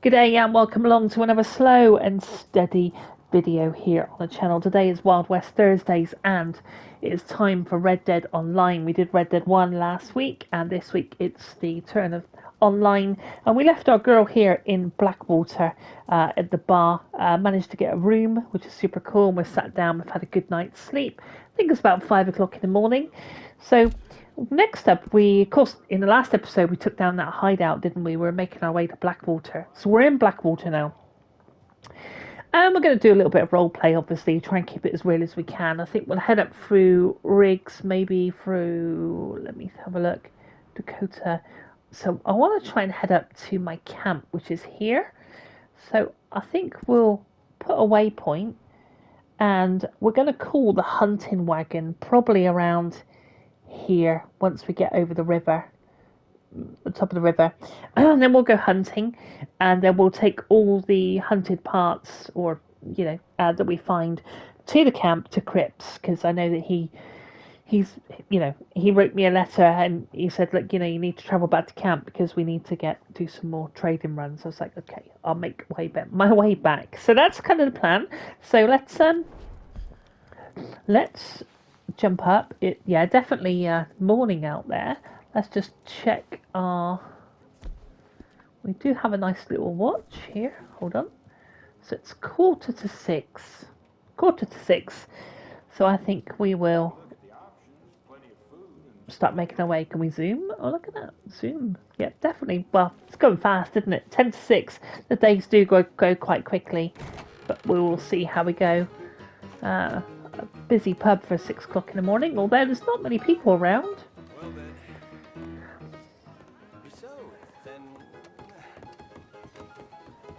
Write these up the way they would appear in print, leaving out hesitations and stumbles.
G'day and welcome along to another slow and steady video here on the channel. Today is Wild West Thursdays and it is time for Red Dead Online. We did Red Dead 1 last week and this week it's the turn of online. And we left our girl here in Blackwater at the bar. Managed to get a room, which is super cool. And we've sat down, we've had a good night's sleep. I think it's about 5 o'clock in the morning. So next up, of course, in the last episode, we took down that hideout, didn't we? We're making our way to Blackwater. So we're in Blackwater now. And we're going to do a little bit of roleplay, obviously, try and keep it as real as we can. I think we'll head up through Riggs, maybe through, let me have a look, Dakota. So I want to try and head up to my camp, which is here. So I think we'll put a waypoint and we're going to call the Hunting Wagon probably around here once we get over the river, the top of the river, and then we'll go hunting, and then we'll take all the hunted parts, or that we find, to the camp to Cripps, because I know that he wrote me a letter and he said, look, you need to travel back to camp because we need to do some more trading runs. I was like, okay, I'll make my way back. So that's kind of the plan. So let's jump up. Definitely morning out there. Let's just check we do have a nice little watch here. Hold on. So it's 5:45. So I think we will start making our way. Can we zoom? Oh, look at that. Zoom. Yeah, definitely. Well, it's going fast, isn't it? 10 to 6. The days do go quite quickly, but we will see how we go. A busy pub for 6 o'clock in the morning, although there's not many people around. Well then.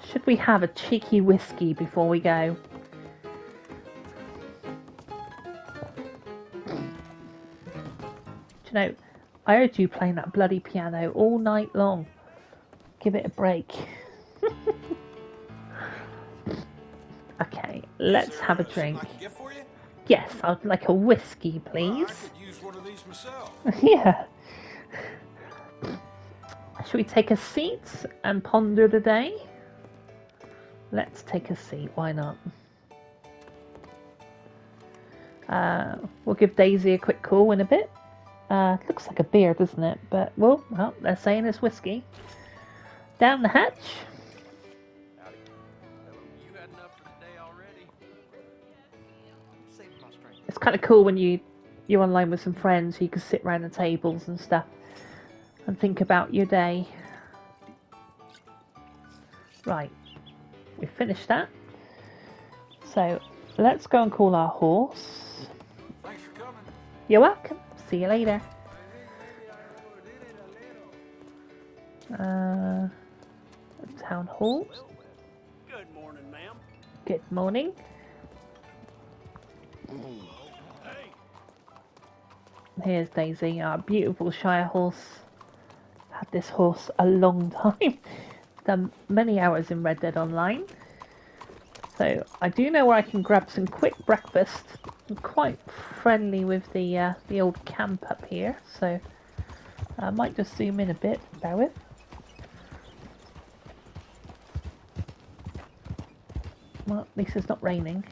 Should we have a cheeky whiskey before we go? Do you know, I heard you playing that bloody piano all night long. Give it a break. Okay, let's have a drink. Yes, I'd like a whiskey, please. I could use one of these myself. Yeah. Should we take a seat and ponder the day? Let's take a seat, why not? We'll give Daisy a quick call in a bit. Looks like a beer, doesn't it? But, well, they're saying it's whiskey. Down the hatch. Howdy. You had enough for the day already? Saving my strength. It's kind of cool when you're online with some friends, you can sit around the tables and stuff and think about your day. Right, we finished that. So let's go and call our horse. Thanks for coming. You're welcome. See you later. Town hall. Good morning, ma'am. Good morning. Hey. Here's Daisy, our beautiful Shire horse. Had this horse a long time. Done many hours in Red Dead Online. So I do know where I can grab some quick breakfast. I'm quite friendly with the old camp up here, so I might just zoom in a bit. Bear with. Well, at least it's not raining.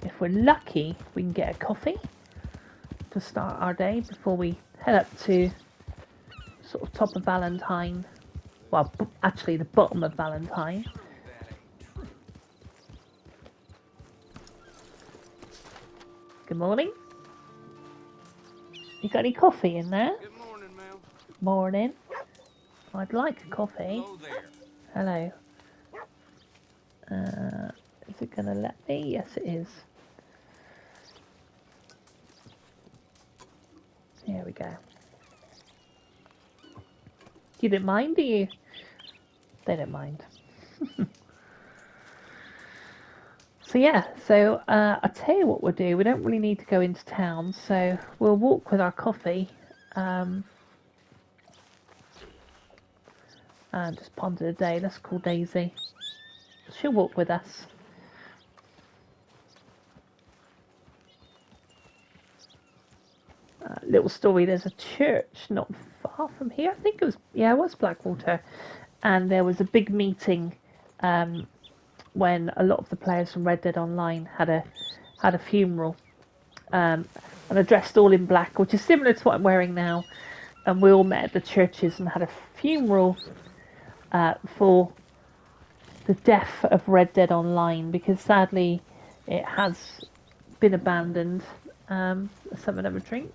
If we're lucky, we can get a coffee to start our day before we head up to sort of top of Valentine. Well, actually the bottom of Valentine. Good morning. You got any coffee in there? Good morning, ma'am. Morning. I'd like a coffee. Hello there. Hello. Is it going to let me? Yes, it is. Here we go. You don't mind, do you? They don't mind. So I'll tell you what we'll do. We don't really need to go into town, so we'll walk with our coffee. And just ponder the day. Let's call Daisy. She'll walk with us. Little story, there's a church not far far from here. I think it was, yeah, it was Blackwater. And there was a big meeting when a lot of the players from Red Dead Online had a funeral. And are dressed all in black, which is similar to what I'm wearing now. And we all met at the churches and had a funeral for the death of Red Dead Online, because sadly it has been abandoned. Let's have another drink.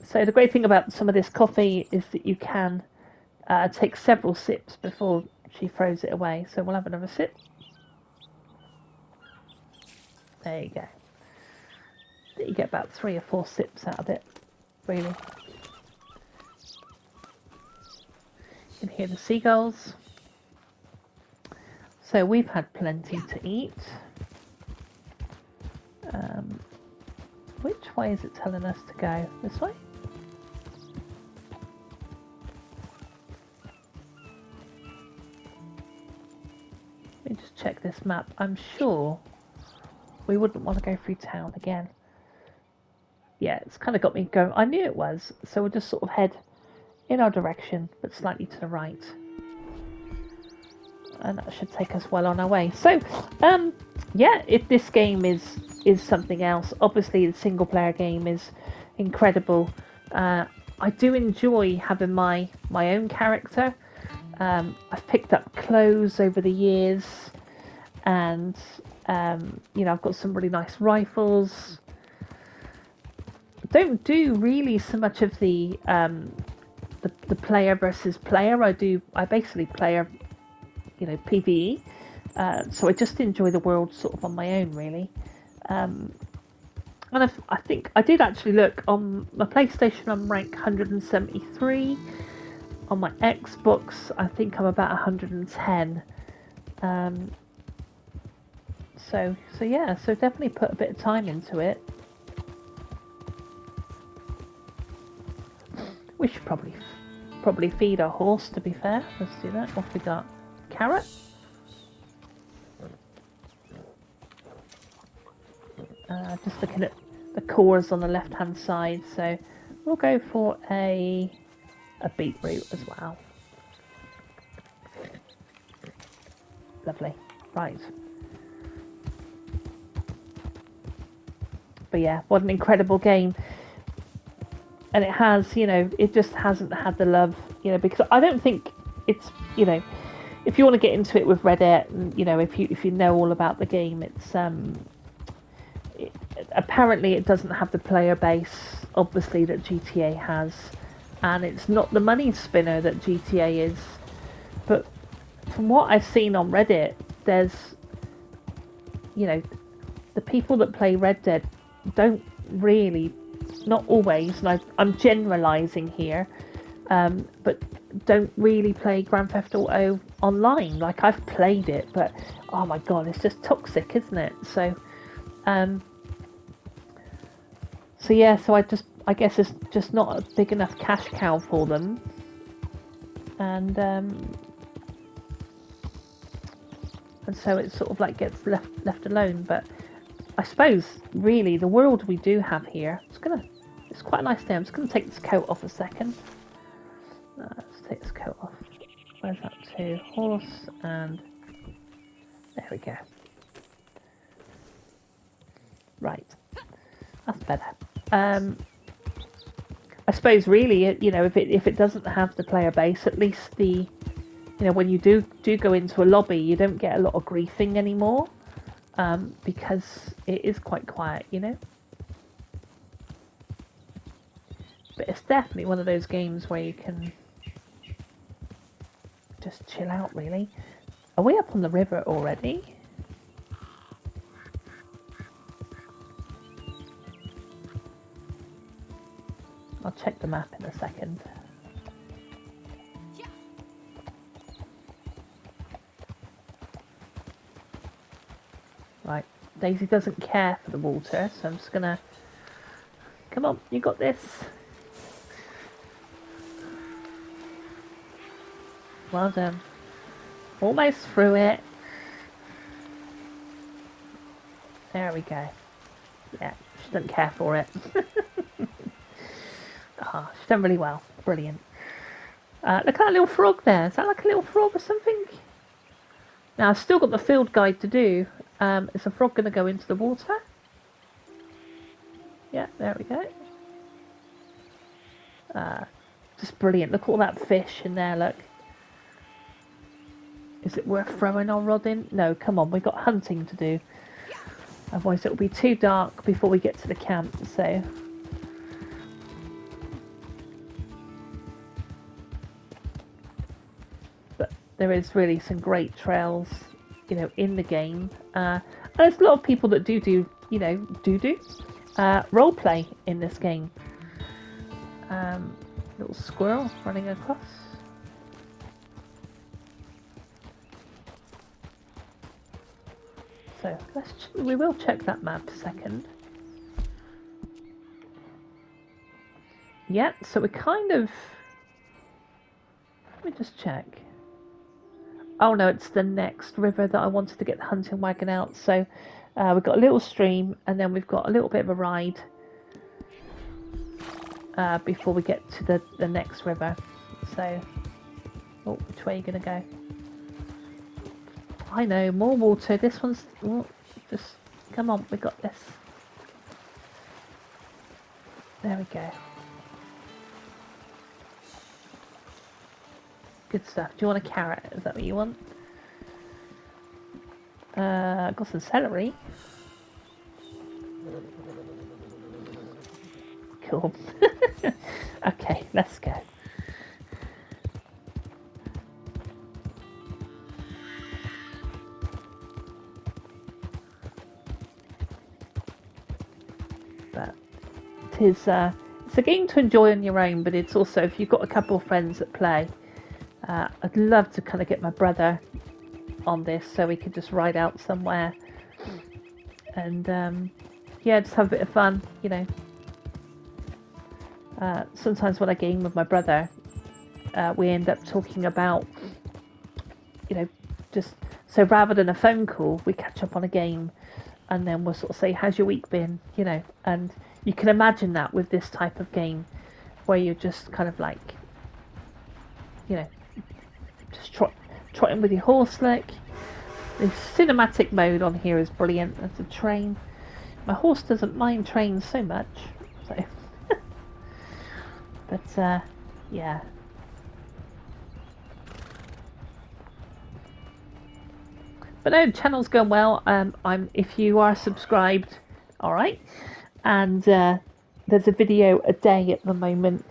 So the great thing about some of this coffee is that you can take several sips before she throws it away. So we'll have another sip. There you go. You get about 3 or 4 sips out of it, really. You can hear the seagulls. So we've had plenty to eat. Which way is it telling us to go? This way? Let me just check this map. I'm sure we wouldn't want to go through town again. Yeah, it's kind of got me going. I knew it was, so we'll just sort of head in our direction, but slightly to the right. And that should take us well on our way. So, yeah, if this game is something else. Obviously, the single player game is incredible. I do enjoy having my own character. I've picked up clothes over the years, and you know, I've got some really nice rifles. Don't do really so much of the player versus player. I basically play, you know, PvE. So I just enjoy the world sort of on my own, really. And I think I did actually look on my PlayStation. I'm rank 173. On my Xbox, I think I'm about 110. So yeah, so definitely put a bit of time into it. We should probably feed our horse, to be fair. Let's do that. What we got? Carrot. Just looking at the cores on the left hand side, so we'll go for a beetroot as well. Lovely. Right. But yeah, what an incredible game. And it has, you know, it just hasn't had the love, you know, because I don't think it's, you know, if you want to get into it with Red Dead, and, you know, if you know all about the game, it's apparently it doesn't have the player base, obviously, that GTA has, and it's not the money spinner that GTA is. But from what I've seen on Reddit, there's, you know, the people that play Red Dead don't really, not always, and I'm generalising here, but don't really play Grand Theft Auto online. Like, I've played it, but oh my god, it's just toxic, isn't it? So yeah, so I guess it's just not a big enough cash cow for them, and so it sort of like gets left alone. But I suppose really the world we do have here, it's quite a nice day. I'm just gonna take this coat off a second. Let's take this coat off. Where's that to? Horse, and there we go. Right, that's better. I suppose really, you know, if it doesn't have the player base, at least you know, when you do go into a lobby, you don't get a lot of griefing anymore, because it is quite quiet, you know. But it's definitely one of those games where you can just chill out, really. Are we up on the river already? I'll check the map in a second. Right, Daisy doesn't care for the water, so I'm just gonna... Come on, you got this. Well done. Almost through it. There we go. Yeah, she doesn't care for it. Ah, she's done really well. Brilliant. Look at that little frog there. Is that like a little frog or something? Now, I've still got the field guide to do. Is the frog going to go into the water? Yeah, there we go. Just brilliant. Look at all that fish in there, look. Is it worth throwing our rod in? No, come on, we've got hunting to do. Otherwise it'll be too dark before we get to the camp, so... But there is really some great trails, you know, in the game. And there's a lot of people that do, you know, roleplay in this game. Little squirrel running across. So we will check that map a second. Yeah, so we're kind of... Let me just check. Oh no, it's the next river that I wanted to get the hunting wagon out. So we've got a little stream and then we've got a little bit of a ride before we get to the next river. So, oh, which way are you going to go? I know, more water. This one's... Oh, just, come on, we got this. There we go. Good stuff. Do you want a carrot? Is that what you want? I've got some celery. Cool. Okay, let's go. But it's a game to enjoy on your own, but it's also, if you've got a couple of friends that play, I'd love to kind of get my brother on this so we could just ride out somewhere and yeah, just have a bit of fun, you know. Sometimes when I game with my brother, we end up talking about, you know, just so rather than a phone call, we catch up on a game and then we'll sort of say, how's your week been, you know. And you can imagine that with this type of game where you're just kind of like, you know, just trotting with your horse. Like the cinematic mode on here is brilliant. There's a train. My horse doesn't mind trains so much, so but yeah. But no, the channel's going well. If you are subscribed, all right, and there's a video a day at the moment.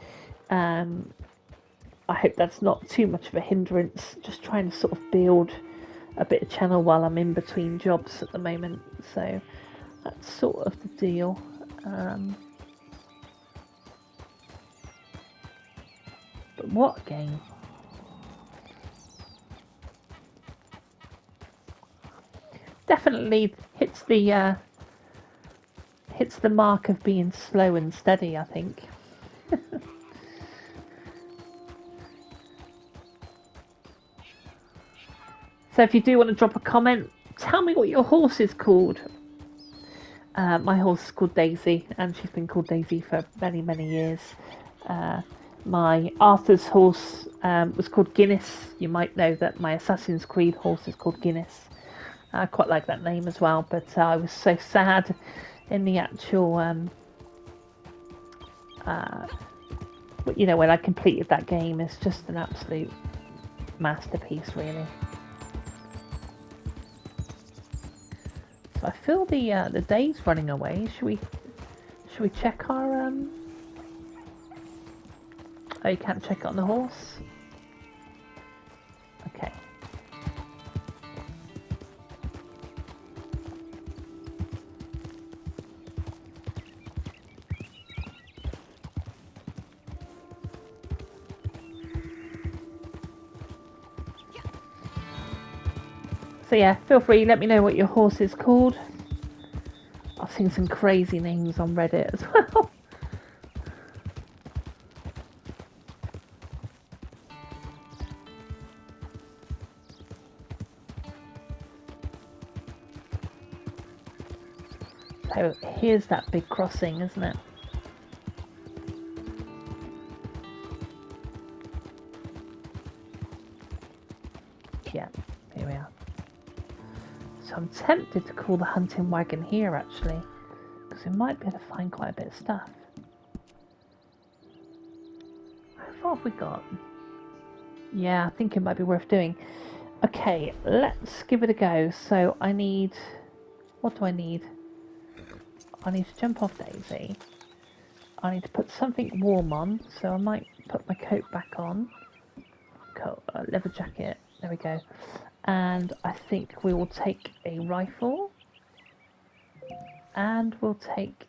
I hope that's not too much of a hindrance. Just trying to sort of build a bit of channel while I'm in between jobs at the moment. So that's sort of the deal. But what a game. Definitely hits the mark of being slow and steady, I think. So if you do want to drop a comment, tell me what your horse is called. My horse is called Daisy, and she's been called Daisy for many, many years. My Arthur's horse was called Guinness. You might know that my Assassin's Creed horse is called Guinness. I quite like that name as well, but I was so sad in the actual, you know, when I completed that game. It's just an absolute masterpiece, really. So I feel the day's running away. Should we check our Oh, you can't check it on the horse? Okay. So yeah, feel free, let me know what your horse is called. I've seen some crazy names on Reddit as well. So here's that big crossing, isn't it? Yeah, here we are. So I'm tempted to call the hunting wagon here, actually, because we might be able to find quite a bit of stuff. How far have we got? Yeah, I think it might be worth doing. Okay, let's give it a go. So I need... What do I need? I need to jump off Daisy. I need to put something warm on, so I might put my coat back on. Leather jacket. There we go. And I think we will take a rifle. And we'll take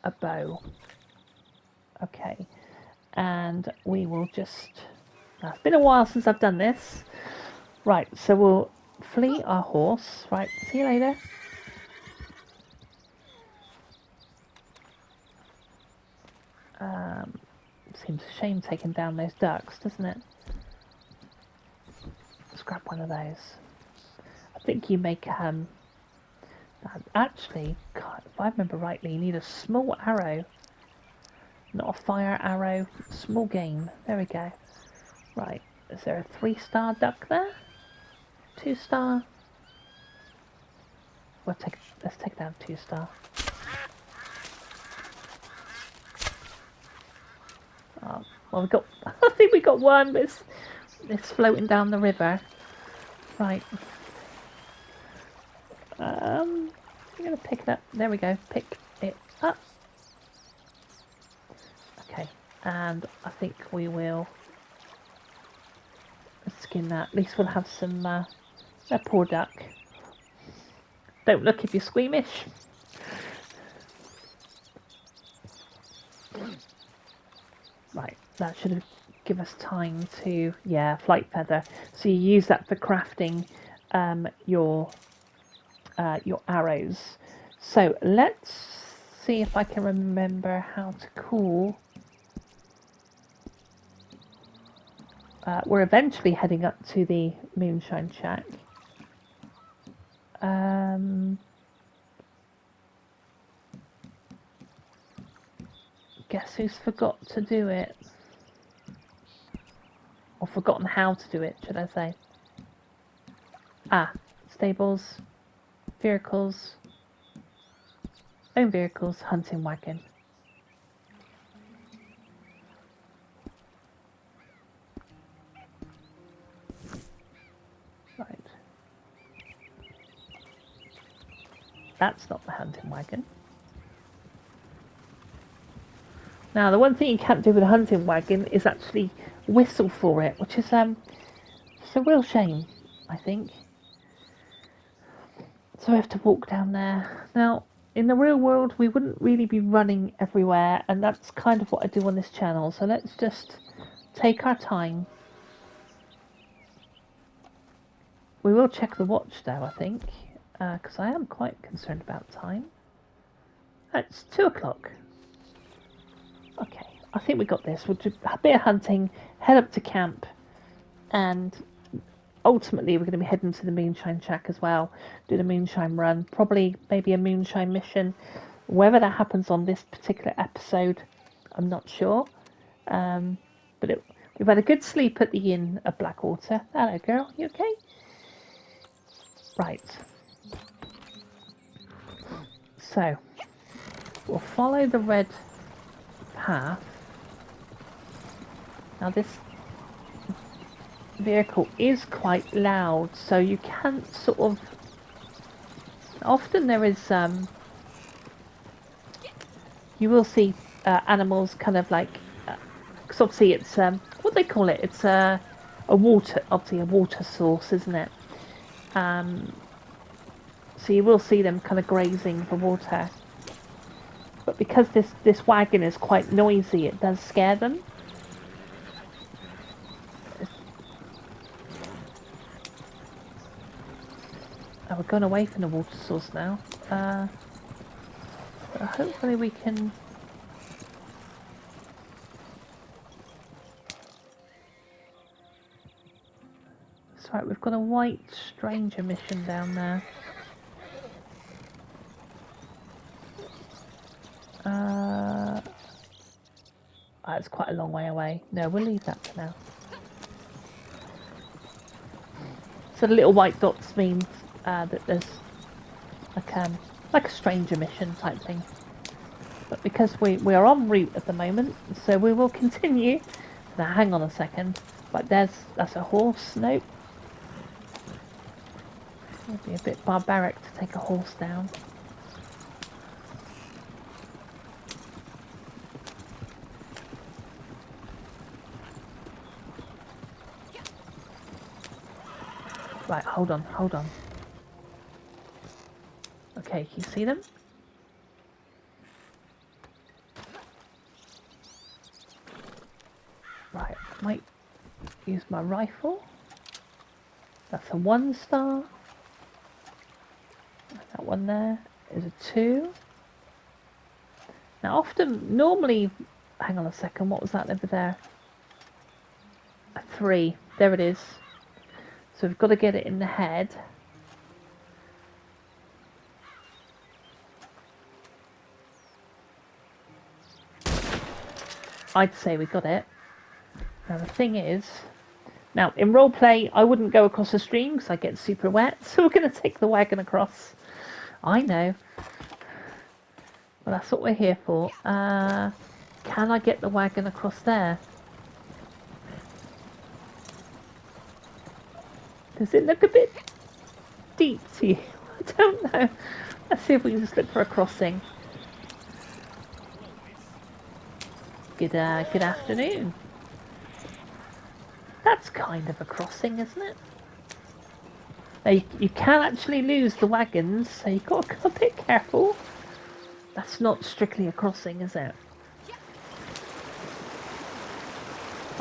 a bow. Okay. And we will just... Now, it's been a while since I've done this. Right, so we'll flee our horse. Right, see you later. Seems a shame taking down those ducks, doesn't it? Let's grab one of those. I think you make actually, God, if I remember rightly, you need a small arrow, not a fire arrow. Small game. There we go. Right, is there a 3-star duck there? 2-star. Let's take down 2-star. Oh, well, we got. I think we got one, but it's floating down the river. Right. I'm gonna pick it up. There we go. Pick it up. Okay, and I think we will skin that. At least we'll have some. That poor duck. Don't look if you're squeamish. Right, that should give us time to, yeah, flight feather. So you use that for crafting your arrows. So let's see if I can remember how to call. We're eventually heading up to the Moonshine Shack. Guess who's forgot to do it? Or forgotten how to do it, should I say. Stables, vehicles, own vehicles, hunting wagon. Right. That's not the hunting wagon. Now, the one thing you can't do with a hunting wagon is actually whistle for it, which is it's a real shame, I think. So we have to walk down there. Now, in the real world, we wouldn't really be running everywhere, and that's kind of what I do on this channel. So let's just take our time. We will check the watch, though, I think, because I am quite concerned about time. It's 2 o'clock. Okay, I think we got this. We'll do a bit of hunting, head up to camp, and ultimately we're going to be heading to the Moonshine Shack as well. Do the Moonshine run, probably maybe a Moonshine mission. Whether that happens on this particular episode, I'm not sure. But we've had a good sleep at the inn of Blackwater. Hello, girl. You okay? Right. So we'll follow the red path. Now this vehicle is quite loud, so you can't sort of... Often there is you will see animals kind of like, because obviously it's what do they call it? It's a water, obviously a water source, isn't it? So you will see them kind of grazing for water. But because this wagon is quite noisy, it does scare them. Oh, we're going away from the water source now. Hopefully we can... That's right, we've got a white stranger mission down there. It's quite a long way away. No, we'll leave that for now. So the little white dots means that there's like a stranger mission type thing. But because we are en route at the moment, so we will continue. Now hang on a second. Right, that's a horse. Nope. It'd be a bit barbaric to take a horse down. Right, hold on. Okay, you see them? Right, might use my rifle. That's a 1 star. That one there is a 2. Now normally, hang on a second, what was that over there? A 3, there it is. So we've got to get it in the head. I'd say we got it. Now the thing is, now in roleplay I wouldn't go across the stream because I get super wet, so we're going to take the wagon across. I know. Well, that's what we're here for. Can I get the wagon across there? Does it look a bit deep to you? I don't know. Let's see if we can just look for a crossing. Good afternoon. That's kind of a crossing, isn't it? Now you can actually lose the wagons, so you've got to be a bit careful. That's not strictly a crossing, is it?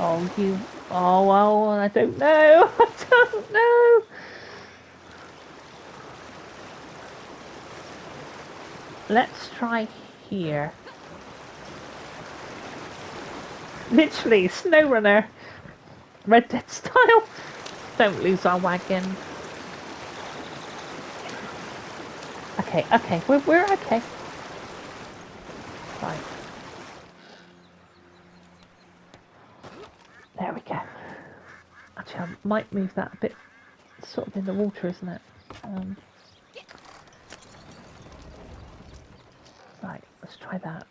Oh, well, I don't know. I don't know. Let's try here. Literally, SnowRunner, Red Dead style. Don't lose our wagon. Okay, we're okay. Right. There we go. Actually, I might move that a bit, sort of in the water, isn't it? Right, let's try that.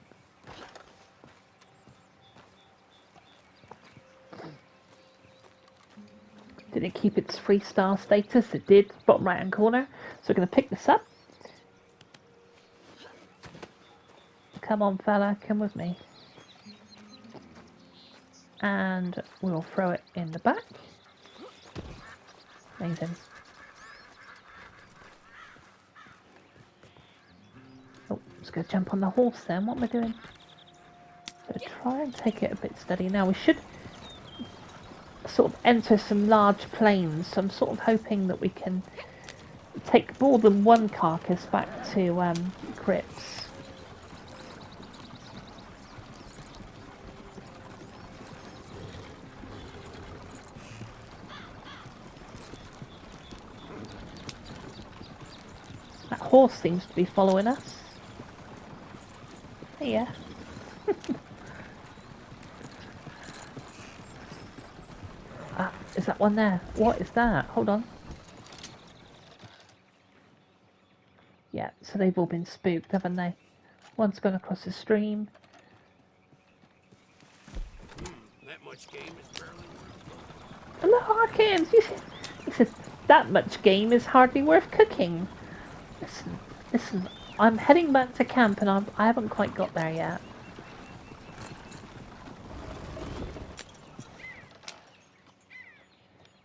Did it keep its 3-star status? It did, bottom right hand corner. So we're going to pick this up. Come on, fella, come with me. And we'll throw it in the back. Amazing. Oh, let's go jump on the horse then. What am I doing? So try and take it a bit steady. Now we should sort of enter some large plains. So I'm sort of hoping that we can take more than one carcass back to Cripps. That horse seems to be following us. Yeah. Is that one there? What is that? Hold on. Yeah, so they've all been spooked, haven't they? One's gone across the stream. That much game is barely worth. And the Harkins! He said, that much game is hardly worth cooking. Listen, I'm heading back to camp and I haven't quite got there yet.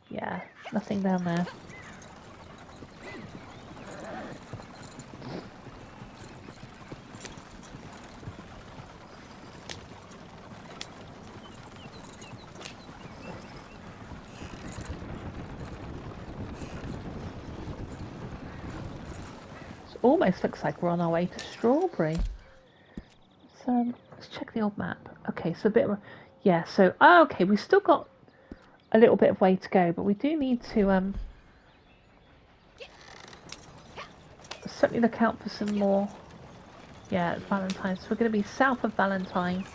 Yeah, nothing down there. Almost looks like we're on our way to Strawberry. So let's check the old map. Okay, so a bit of yeah. So okay, we've still got a little bit of way to go, but we do need to certainly look out for some more. Yeah, it's Valentine. So we're going to be south of Valentine.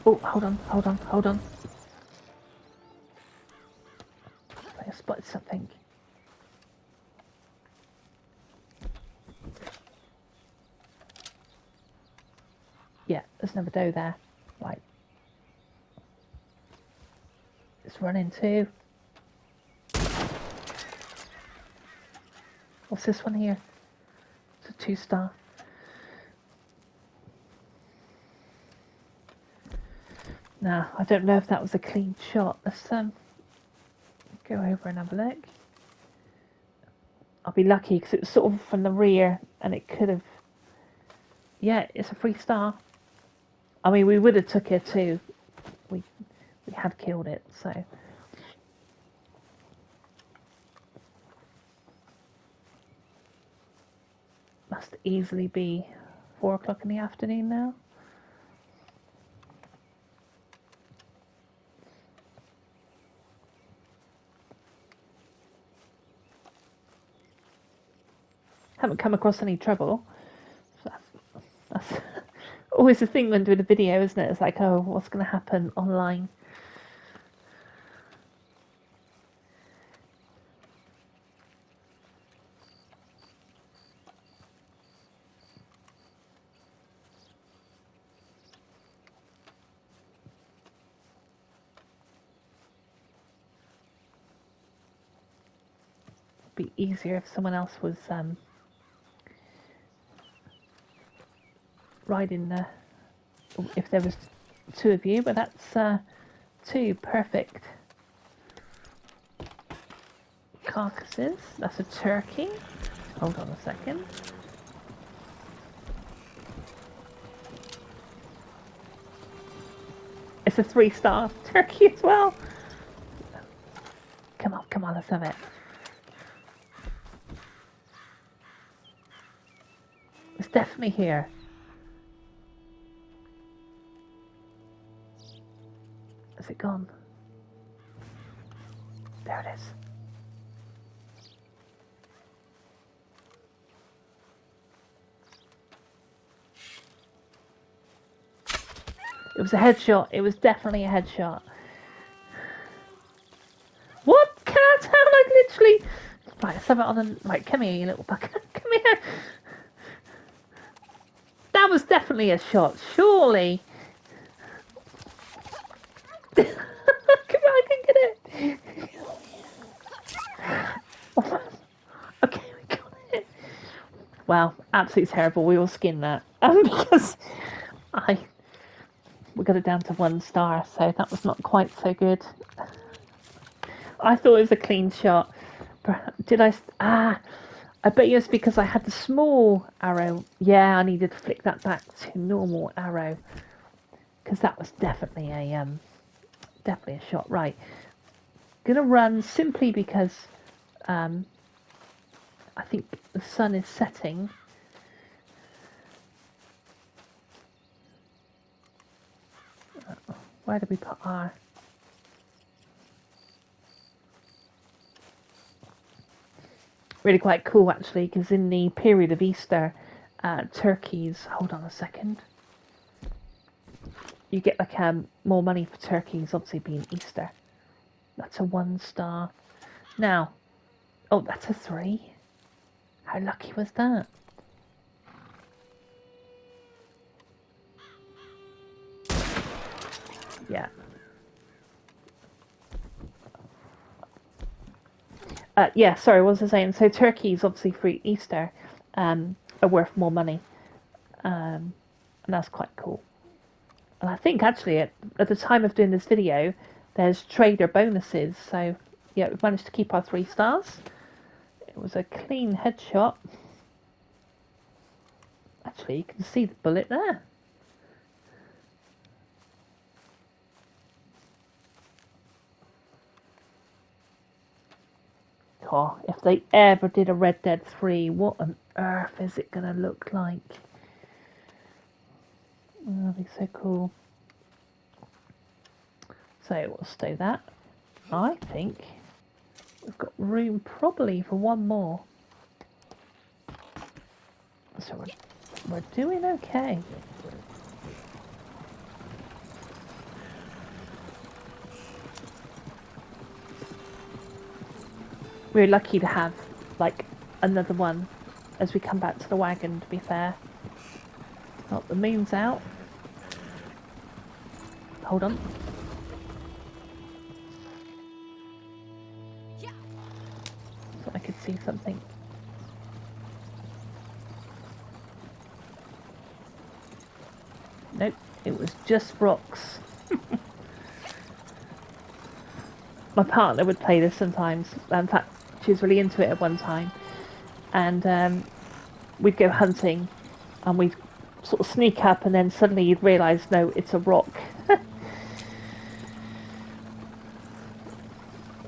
Oh, hold on. I spotted something. Yeah, there's another doe there. Right. It's running too. What's this one here? It's a 2-star. Now, I don't know if that was a clean shot. Let's go over and have a look. I'll be lucky because it was sort of from the rear and it could have... Yeah, it's a 3-star. I mean, we would have took it too. We had killed it, so... Must easily be 4 o'clock in the afternoon now. Haven't come across any trouble. So that's always the thing when doing a video, isn't it? It's like, oh, what's going to happen online? It'd be easier if someone else was riding the... If there was 2 of you, but that's 2 perfect carcasses. That's a turkey. Hold on a second. It's a 3-star turkey as well. Come on, let's have it. It's definitely here. Has it gone? There it is. It was a headshot. It was definitely a headshot. What? Can I tell? I literally... Right, let's have it on the... Right, come here, you little bucket. Come here. That was definitely a shot, surely. Come on, I can get it. Okay, we got it. Wow, absolutely terrible. We will skin that. Because we got it down to 1 star, so that was not quite so good. I thought it was a clean shot. Did I... I bet you it's because I had the small arrow. Yeah, I needed to flick that back to normal arrow. Because that was definitely a shot. Right. Gonna run simply because I think the sun is setting. Where did we put our... Really quite cool actually, because in the period of Easter, turkeys... Hold on a second. You get like more money for turkeys, obviously being Easter. That's a 1 star. Now, oh, that's a 3. How lucky was that? Yeah. Yeah, sorry, what was I saying? So turkeys, obviously for Easter, are worth more money. And that's quite cool. And I think actually at the time of doing this video, there's trader bonuses. So yeah, we've managed to keep our 3 stars. It was a clean headshot. Actually, you can see the bullet there. Oh, if they ever did a Red Dead 3, what on earth is it going to look like? Oh, that'd be so cool. So we'll stow that. I think we've got room probably for 1 more. So we're doing okay. we're lucky to have like another one as we come back to the wagon, to be fair. Oh, the moon's out. Hold on. So I could see something. Nope, it was just rocks. My partner would play this sometimes. In fact, she was really into it at one time. And we'd go hunting and we'd sort of sneak up, and then suddenly you'd realise, no, it's a rock.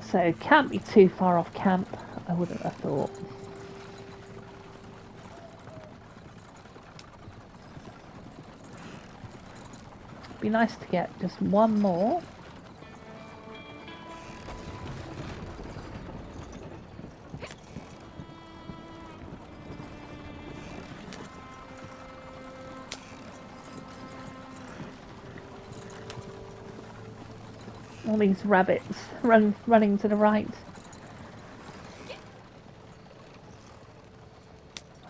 So it can't be too far off camp, I wouldn't have thought. Be nice to get just one more. All these rabbits running to the right.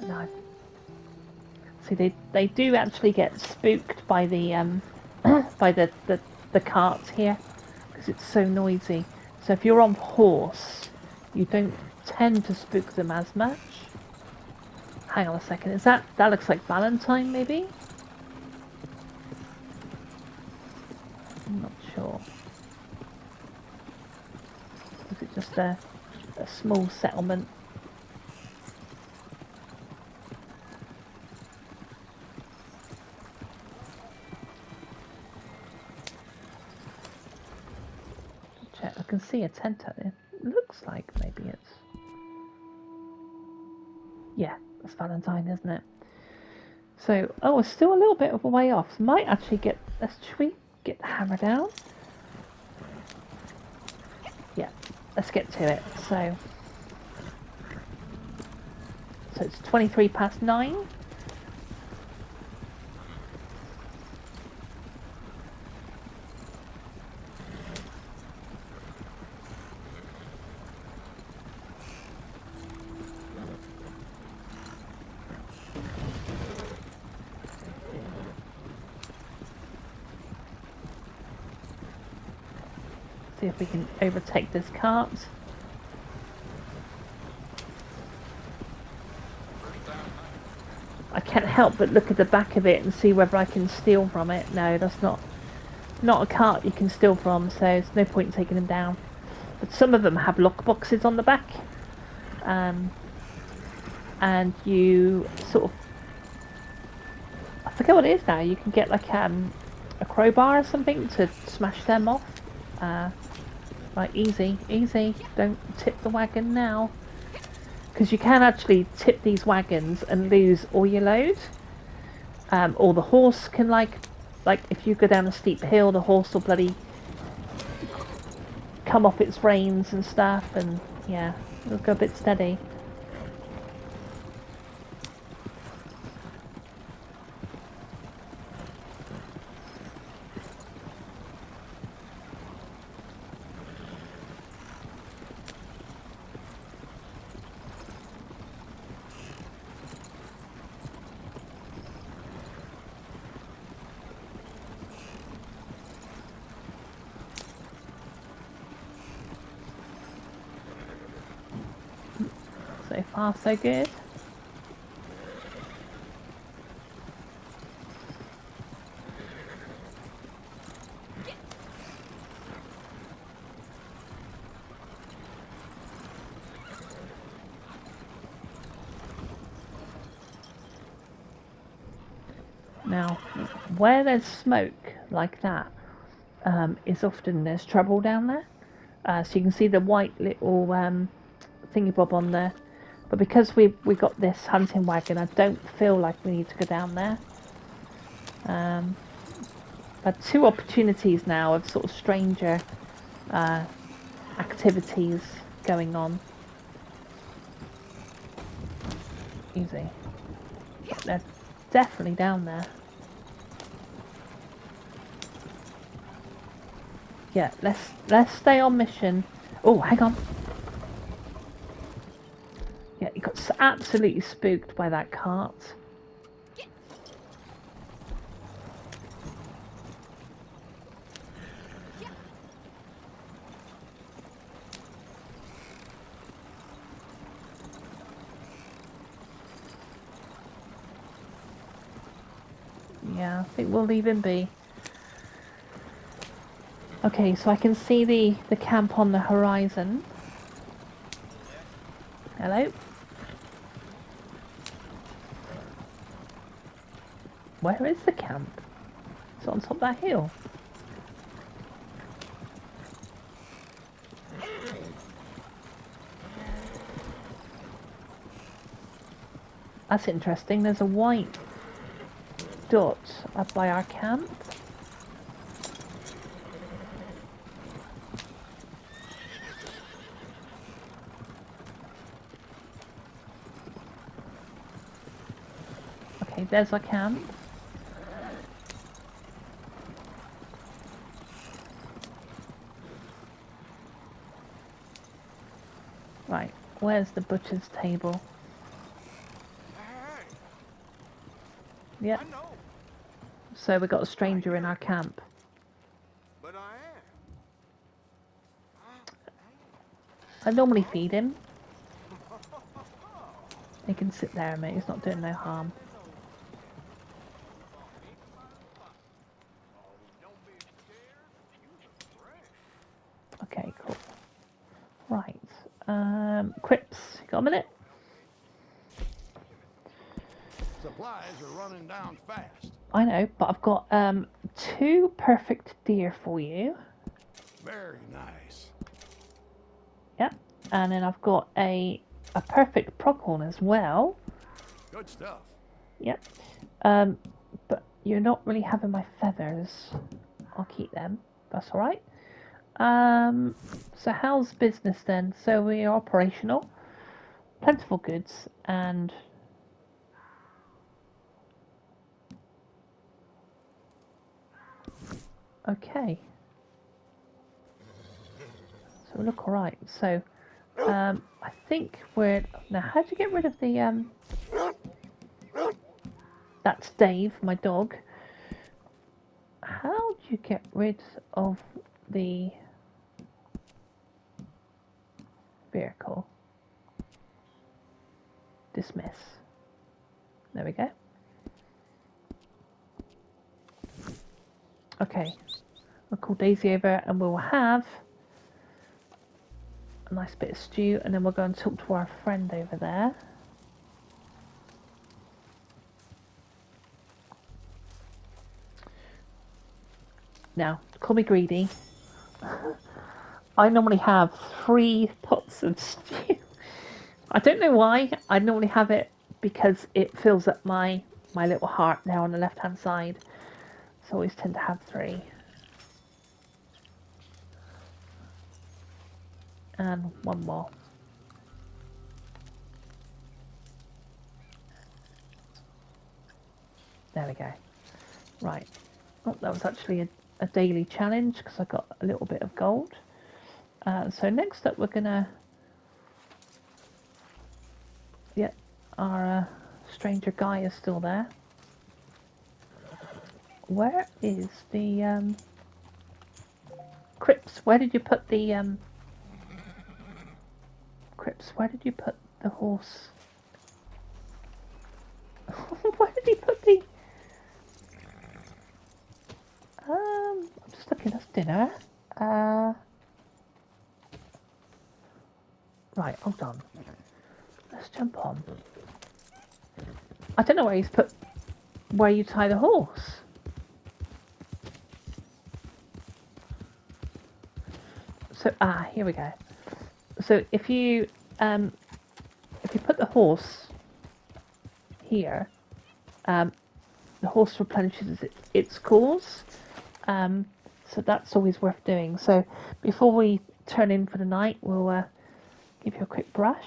No. See, they do actually get spooked by the by the carts here, because it's so noisy. So if you're on horse, you don't tend to spook them as much. Hang on a second, is that looks like Valentine maybe? I'm not sure. Is it just a small settlement? Check. I can see a tent out there. It looks like maybe it's... Yeah, that's Valentine, isn't it? So, oh, it's still a little bit of a way off. So might actually get... Should we get the hammer down? Yeah, let's get to it. So it's 23 past 9. See if we can overtake this cart. I can't help but look at the back of it and see whether I can steal from it. No, that's not a cart you can steal from, so there's no point in taking them down. But some of them have lock boxes on the back, and you sort of, I forget what it is now. You can get like a crowbar or something to smash them off. Right, easy, don't tip the wagon now, because you can actually tip these wagons and lose all your load, or the horse can like if you go down a steep hill, the horse will bloody come off its reins and stuff, and yeah, it'll go a bit steady. So far, so good. Now, where there's smoke like that, is often there's trouble down there. So you can see the white little thingy bob on there. But because we got this hunting wagon, I don't feel like we need to go down there. I've had 2 opportunities now of sort of stranger activities going on. Easy. They're definitely down there. Yeah, let's stay on mission. Oh, hang on. absolutely spooked by that cart. Yeah, I think we'll leave him be. Okay, so I can see the camp on the horizon. Hello? Where is the camp? It's on top of that hill. That's interesting. There's a white dot up by our camp. Okay, there's our camp. Right, where's the butcher's table? Yep. So we got a stranger in our camp. But I normally feed him. He can sit there, mate. He's not doing no harm. Okay, cool. Right. Cripps, you got a minute? Supplies are running down fast. I know, but I've got 2 perfect deer for you. Very nice. Yep. And then I've got a perfect pronghorn as well. Good stuff. Yep. But you're not really having my feathers. I'll keep them. That's all right. So how's business then? So we are operational, plentiful goods, and okay. So we look all right. So I think we're now. How do you get rid of the That's Dave, my dog. How do you get rid of the vehicle? Dismiss. There we go. Okay. We'll call Daisy over and we'll have a nice bit of stew, and then we'll go and talk to our friend over there. Now, call me greedy. I normally have 3 pots of stew. I don't know why. I normally have it because it fills up my little heart now on the left hand side. So I always tend to have 3. And 1 more. There we go. Right. Oh, that was actually a daily challenge because I got a little bit of gold. So next up we're gonna... Yep, our stranger guy is still there. Where is the... Cripps, where did you put the... Cripps, where did you put the horse? Where did you put the... I'm just looking at dinner. Right, hold on. Let's jump on. I don't know where he's put... Where you tie the horse. So, here we go. So if you put the horse here, the horse replenishes its cause. So that's always worth doing. So before we turn in for the night, we'll give you a quick brush.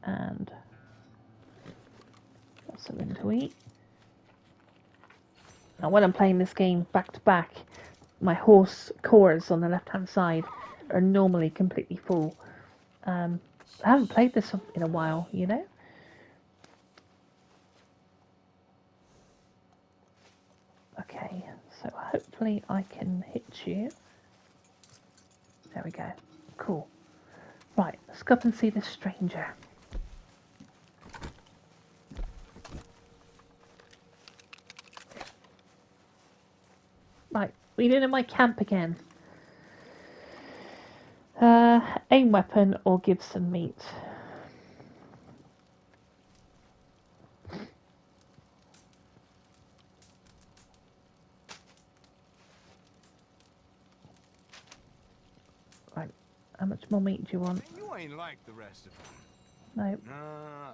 And got something to eat. Now when I'm playing this game back to back, my horse cores on the left hand side are normally completely full. I haven't played this in a while, you know. Okay, so hopefully I can hit you. There we go. Cool. Right, let's go up and see this stranger. Right, we're doing in my camp again. Aim weapon or give some meat. Right, how much more meat do you want? You ain't like the rest of them. No. Nah,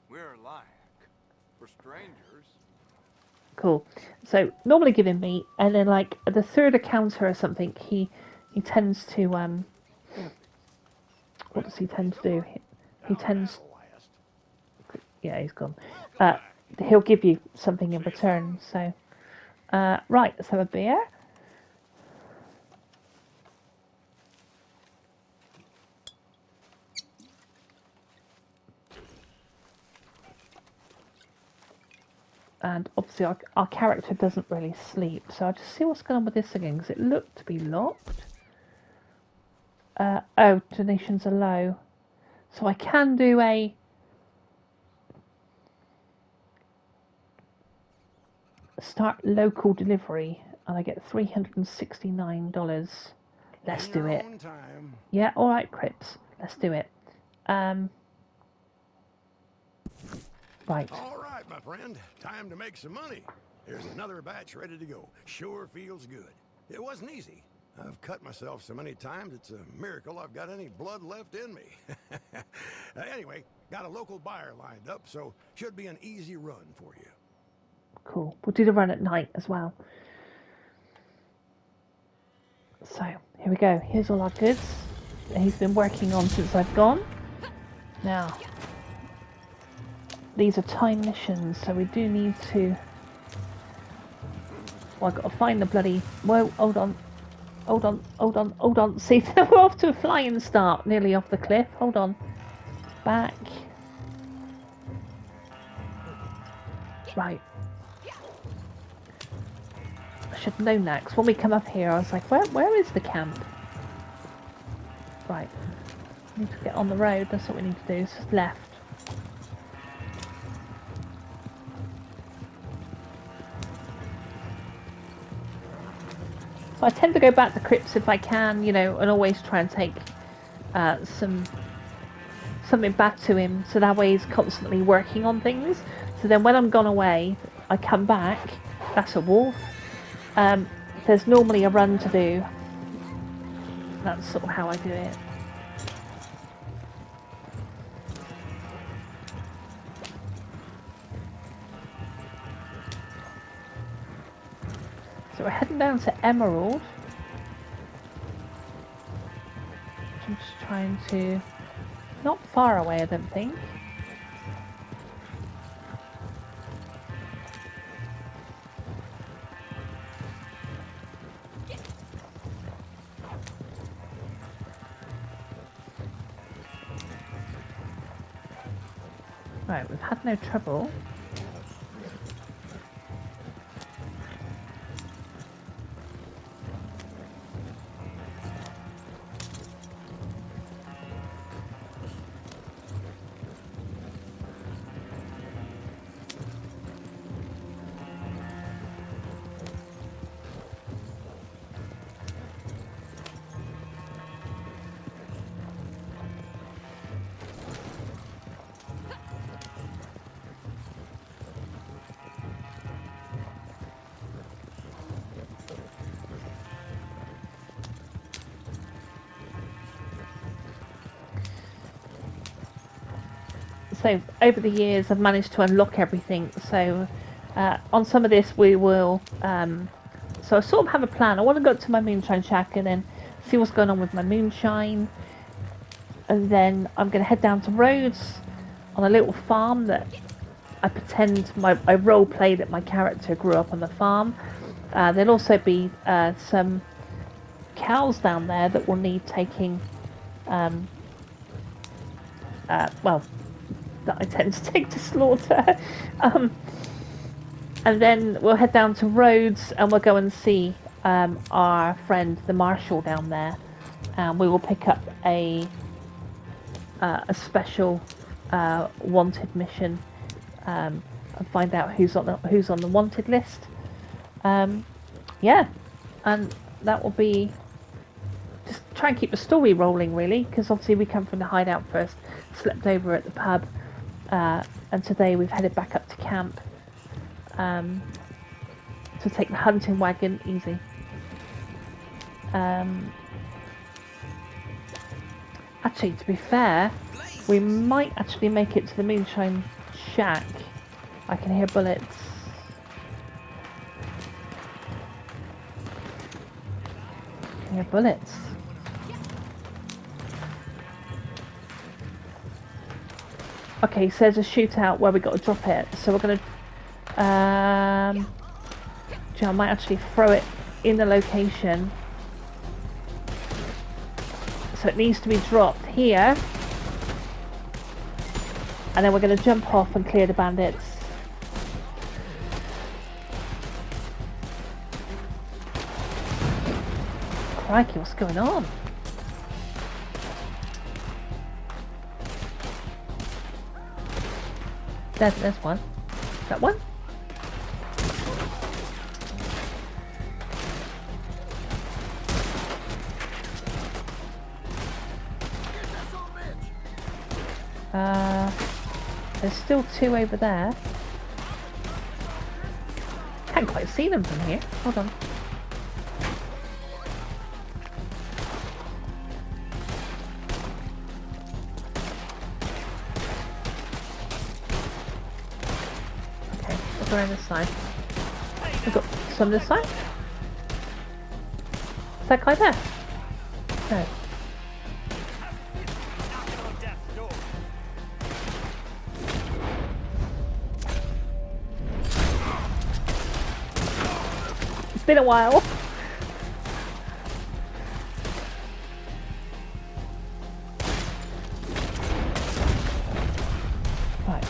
we're alike. For strangers. Cool. So normally give him meat, and then like the third encounter or something, he tends to what does he tend to do? He tends, yeah, he's gone. He'll give you something in return. So right, let's have a beer. And obviously our character doesn't really sleep, so I'll just see what's going on with this again, because it looked to be locked. Oh, donations are low. So I can do a... start local delivery, and I get $369. Let's do it. Yeah, alright, Cripps. Let's do it. Right. All right, my friend. Time to make some money. Here's another batch ready to go. Sure feels good. It wasn't easy. I've cut myself so many times, it's a miracle I've got any blood left in me. Anyway, got a local buyer lined up, so should be an easy run for you. Cool. We'll do the run at night as well. So, here we go. Here's all our goods that he's been working on since I've gone. Now, these are time missions, so we do need to... Well, I've got to find the bloody... Whoa, hold on. Hold on, hold on, hold on. See, we're off to a flying start, nearly off the cliff. Hold on. Back. Right. I should have known that, 'cause when we come up here, I was like, where is the camp? Right. We need to get on the road, that's what we need to do. It's just left. So I tend to go back to Cripps if I can, you know, and always try and take something back to him, so that way he's constantly working on things. So then when I'm gone away, I come back. That's a wolf. There's normally a run to do. That's sort of how I do it. So we're heading down to Emerald. I'm just trying to... Not far away, I don't think. Right, we've had no trouble. So over the years I've managed to unlock everything, so on some of this we will so I sort of have a plan. I want to go to my Moonshine Shack and then see what's going on with my moonshine, and then I'm going to head down to Rhodes on a little farm that I pretend I role play that my character grew up on the farm. There'll also be some cows down there that will need taking, well, that I tend to take to slaughter. And then we'll head down to Rhodes and we'll go and see our friend the Marshal down there. And we will pick up a special wanted mission and find out who's on the wanted list. Yeah, and that will be just try and keep the story rolling really, because obviously we come from the hideout first, slept over at the pub, and today we've headed back up to camp to take the hunting wagon easy. Actually, to be fair, we might actually make it to the Moonshine Shack. I can hear bullets. I can hear bullets. Okay, so there's a shootout where we got to drop it. So we're gonna, I might actually throw it in the location. So it needs to be dropped here. And then we're going to jump off and clear the bandits. Crikey, what's going on? There's one. That one? There's still two over there. Can't quite see them from here. Hold on. Okay, let's go around this side. We've got some this side. Is that guy there? No. Been a while. Right,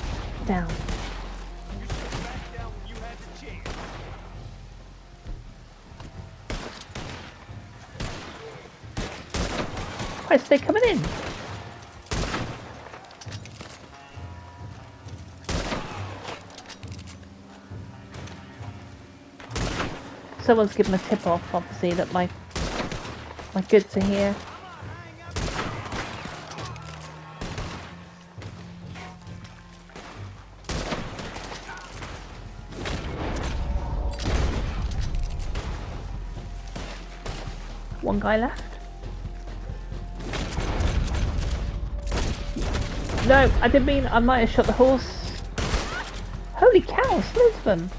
down. Right, so they're coming in. Someone's given a tip off, obviously, that my goods are here. One guy left. No, I didn't mean, I might have shot the horse. Holy cow, loads of them.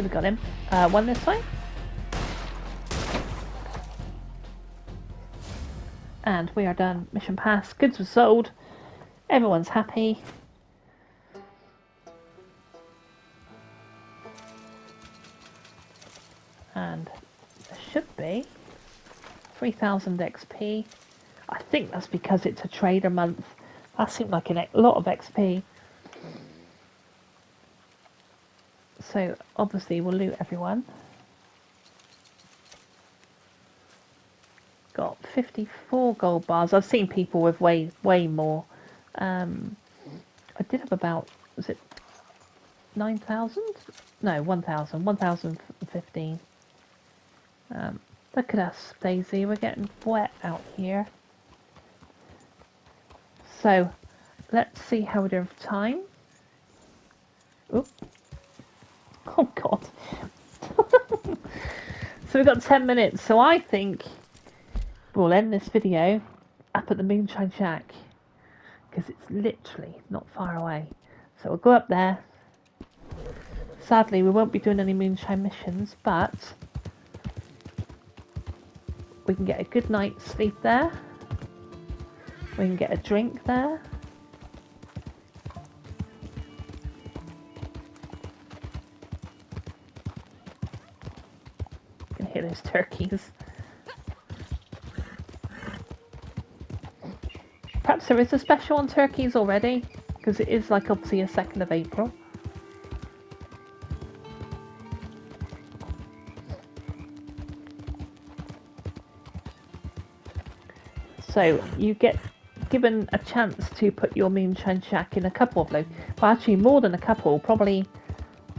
We got him. One this way. And we are done. Mission passed. Goods were sold. Everyone's happy. And there should be 3,000 XP. I think that's because it's a trader month. That seemed like a lot of XP. So obviously we'll loot everyone. Got 54 gold bars. I've seen people with way more. I did have about, was it 9,000? No, 1,000. 1,015. Look at us, Daisy. We're getting wet out here. So let's see how we're doing for time. Oop. Oh god. So we've got 10 minutes, so I think we'll end this video up at the Moonshine Shack, because it's literally not far away. So we'll go up there, sadly we won't be doing any moonshine missions, but we can get a good night's sleep there. We can get a drink there. You can hear those turkeys. Perhaps there is a special on turkeys already, because it is like obviously a 2nd of April. So you get given a chance to put your Moonshine Shack in a couple of well, actually more than a couple, probably,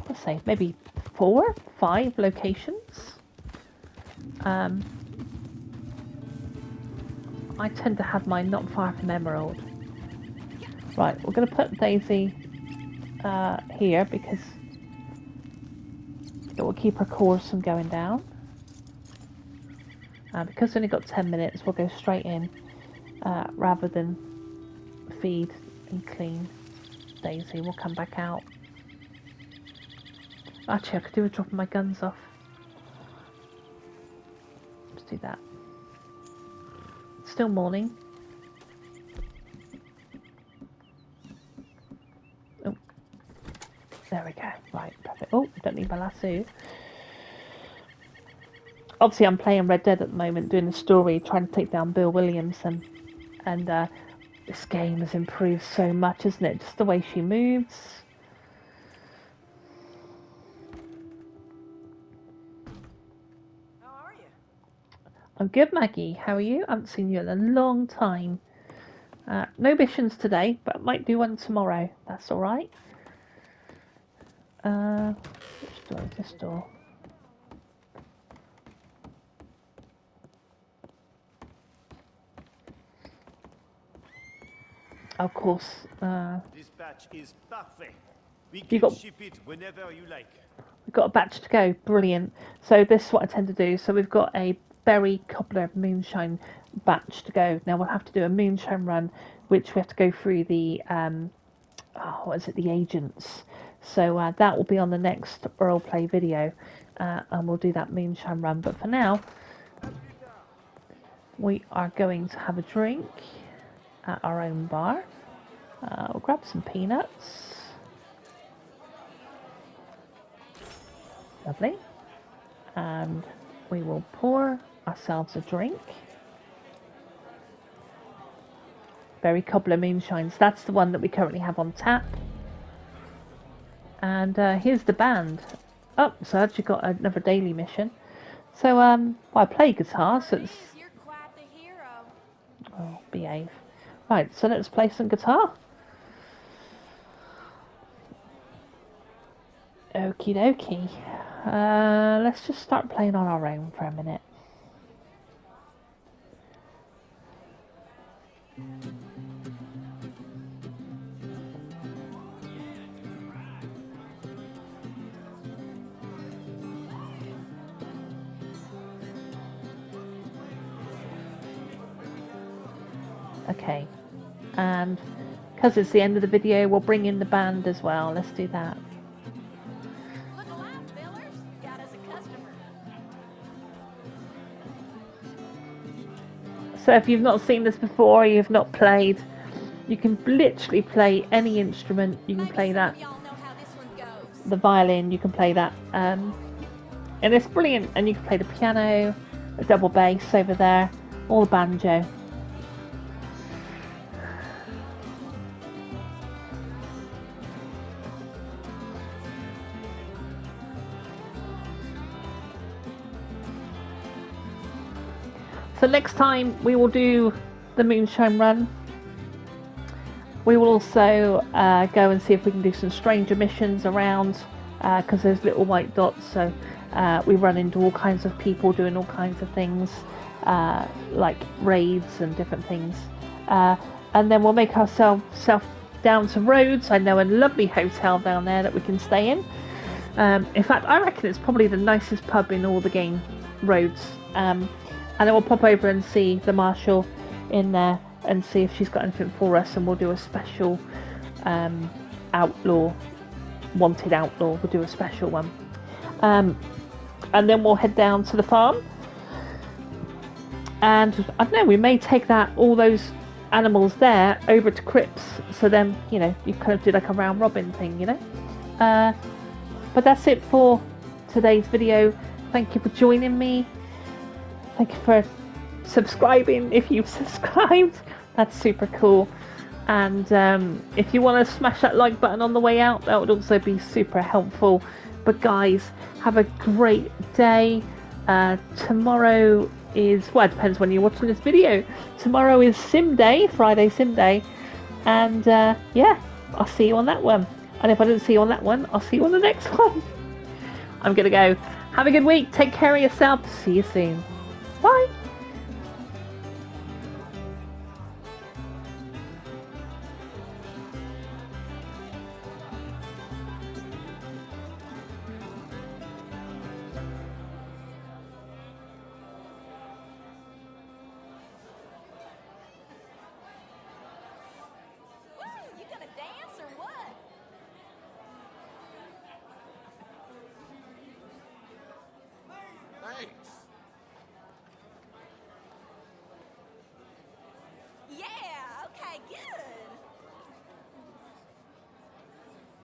let's say, maybe 4, 5 locations. I tend to have mine not far from Emerald. Right, we're going to put Daisy here because it will keep her course from going down. Because we've only got 10 minutes, we'll go straight in rather than feed and clean Daisy. We'll come back out. Actually, I could do with dropping my guns off. Let's do that. It's still morning. Oh, there we go. Right, perfect. Oh, don't need my lasso. Obviously, I'm playing Red Dead at the moment, doing the story, trying to take down Bill Williamson. And this game has improved so much, isn't it? Just the way she moves. How are you? I'm good, Maggie. How are you? I haven't seen you in a long time. No missions today, but I might do one tomorrow. That's alright. Which door is this door? Of course. This batch is perfect. We You can got- ship it whenever you like. We've got a batch to go. Brilliant. So this is what I tend to do. So we've got a berry cobbler moonshine batch to go. Now we'll have to do a moonshine run, which we have to go through the what is it? The agents. So that will be on the next roleplay video, and we'll do that moonshine run. But for now, we are going to have a drink at our own bar. We'll grab some peanuts. Lovely. And we will pour ourselves a drink. Berry Cobbler Moonshines. That's the one that we currently have on tap. And here's the band. Oh, so I actually got another daily mission. So, well, I play guitar, so it's... You're quite the hero. Oh, behave. Right, so let's play some guitar. Okie dokie. Let's just start playing on our own for a minute. Okay, and because it's the end of the video, we'll bring in the band as well. Let's do that. Look alive, fellers. Got us a customer. So if you've not seen this before, you've not played, you can literally play any instrument. You can play that, Y'all know how this one goes. the violin, you can play that, and it's brilliant. And you can play the piano, a double bass over there, or the banjo. So next time we will do the Moonshine Run. We will also go and see if we can do some stranger missions around, because there's little white dots, so we run into all kinds of people doing all kinds of things, like raids and different things. And then we'll make ourselves down to Rhodes. I know a lovely hotel down there that we can stay in. In fact, I reckon it's probably the nicest pub in all the game, Rhodes. And then we'll pop over and see the Marshal in there and see if she's got anything for us, and we'll do a special outlaw wanted outlaw. We'll do a special one. And then we'll head down to the farm. And I don't know, we may take all those animals there over to Cripps. So then, you know, you kind of do like a round robin thing, you know. But that's it for today's video. Thank you for joining me. Thank you for subscribing if you've subscribed. That's super cool. And if you want to smash that like button on the way out, that would also be super helpful. But guys, have a great day. Tomorrow is, well, it depends when you're watching this video. Tomorrow is Sim Day, Friday Sim Day. And yeah, I'll see you on that one. And if I don't see you on that one, I'll see you on the next one. I'm going to go. Have a good week. Take care of yourself. See you soon. Bye.